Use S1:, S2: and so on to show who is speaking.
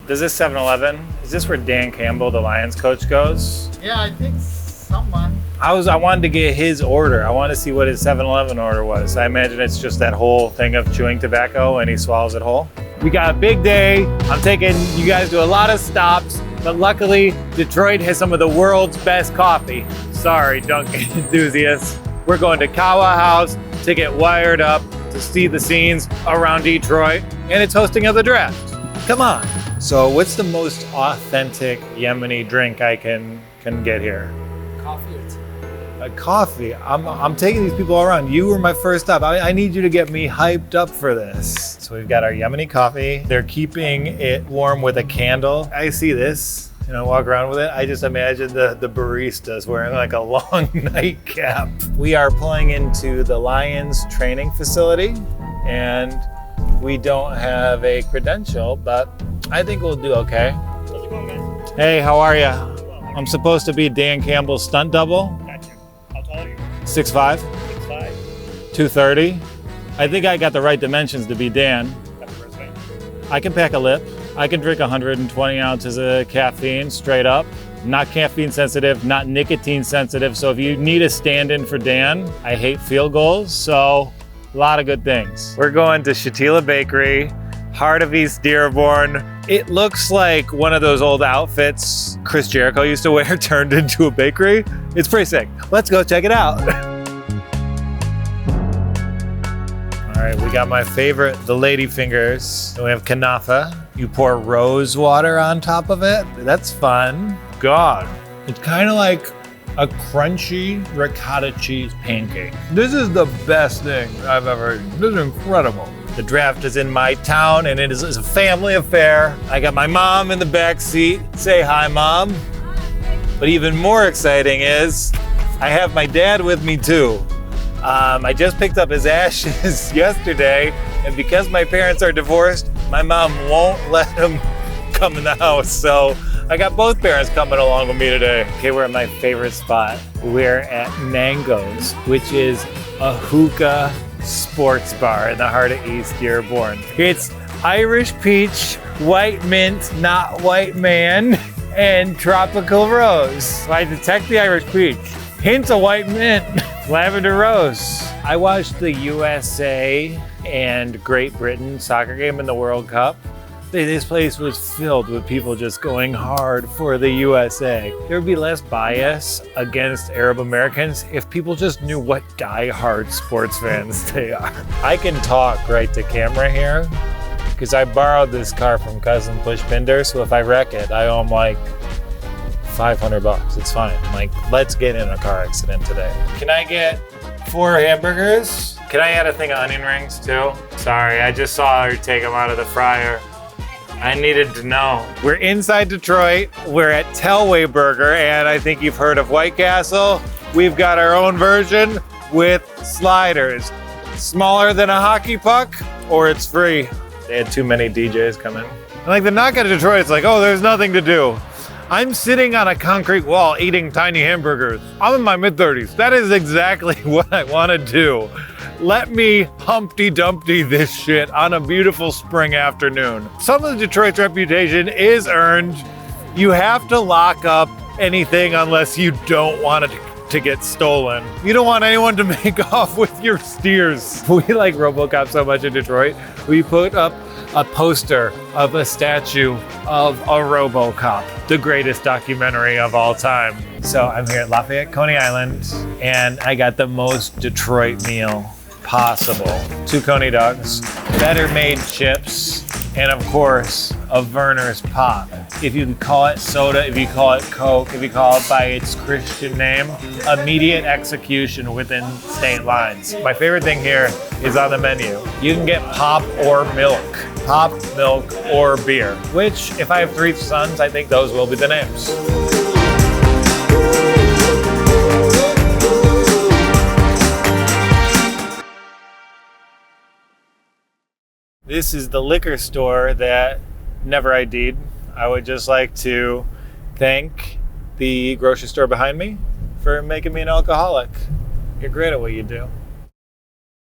S1: Does this 7-Eleven, is this where Dan Campbell, the Lions coach, goes?
S2: Yeah, I think someone.
S1: I wanted to get his order. I wanted to see what his 7-Eleven order was. I imagine it's just that whole thing of chewing tobacco and he swallows it whole. We got a big day. I'm taking you guys to a lot of stops, but luckily Detroit has some of the world's best coffee. Sorry, Dunkin' enthusiasts. We're going to Kawa House to get wired up to see the scenes around Detroit, and it's hosting of the draft. Come on. So what's the most authentic Yemeni drink I can get here?
S2: Coffee or tea?
S1: A coffee. I'm taking these people around. You were my first stop. I need you to get me hyped up for this. So we've got our Yemeni coffee. They're keeping it warm with a candle. I see this, walk around with it. I just imagine the baristas wearing like a long nightcap. We are pulling into the Lions training facility, and we don't have a credential, but I think we'll do okay.
S3: How's it going, guys?
S1: Hey, how are ya?
S3: Well,
S1: I'm supposed to be Dan Campbell's stunt double.
S3: gotcha. How tall are you?
S1: 6'5",
S3: 6'5".
S1: 230. I think I got the right dimensions to be Dan.
S3: Got the resume?
S1: I can pack a lip. I can drink 120 ounces of caffeine straight up. Not caffeine sensitive, not nicotine sensitive. So if you need a stand-in for Dan, I hate field goals. So a lot of good things. We're going to Shatila Bakery, heart of East Dearborn. It looks like one of those old outfits Chris Jericho used to wear turned into a bakery. It's pretty sick. Let's go check it out. All right, we got my favorite, the lady fingers. And we have kanafa. You pour rose water on top of it. That's fun. God, it's kind of like a crunchy ricotta cheese pancake. This is the best thing I've ever eaten. This is incredible. The draft is in my town, and it's a family affair. I got my mom in the back seat. Say hi, Mom. But even more exciting is I have my dad with me too. I just picked up his ashes yesterday, and because my parents are divorced, my mom won't let him come in the house. So I got both parents coming along with me today. Okay, we're at my favorite spot. We're at Mango's, which is a hookah sports bar in the heart of East Dearborn. It's Irish peach, white mint, not white man, and tropical rose. So I detect the Irish peach. Hints of white mint, lavender rose. I watched the USA and Great Britain soccer game in the World Cup. This place was filled with people just going hard for the USA. There would be less bias against Arab Americans if people just knew what die-hard sports fans they are. I can talk right to camera here because I borrowed this car from cousin Pushpinder, so if I wreck it, I owe him like $500. It's fine. Like, let's get in a car accident today. Can I get 4 hamburgers? Can I add a thing of onion rings too? Sorry, I just saw her take them out of the fryer. I needed to know. We're inside Detroit. We're at Telway Burger, and I think you've heard of White Castle. We've got our own version with sliders. Smaller than a hockey puck, or it's free. They had too many DJs come in. And like the knock at Detroit, it's like, oh, there's nothing to do. I'm sitting on a concrete wall eating tiny hamburgers. I'm in my mid-30s. That is exactly what I want to do. Let me Humpty Dumpty this shit on a beautiful spring afternoon. Some of Detroit's reputation is earned. You have to lock up anything unless you don't want it to get stolen. You don't want anyone to make off with your steers. We like RoboCop so much in Detroit. We put up a poster of a statue of a RoboCop, the greatest documentary of all time. So I'm here at Lafayette, Coney Island, and I got the most Detroit meal possible. 2 Coney dogs, better made chips, and of course, a Verner's Pop. If you call it soda, if you call it Coke, if you call it by its Christian name, immediate execution within state lines. My favorite thing here is on the menu. You can get pop or milk. Pop, milk, or beer. Which, if I have 3 sons, I think those will be the names. This is the liquor store that never ID'd. I would just like to thank the grocery store behind me for making me an alcoholic. You're great at what you do.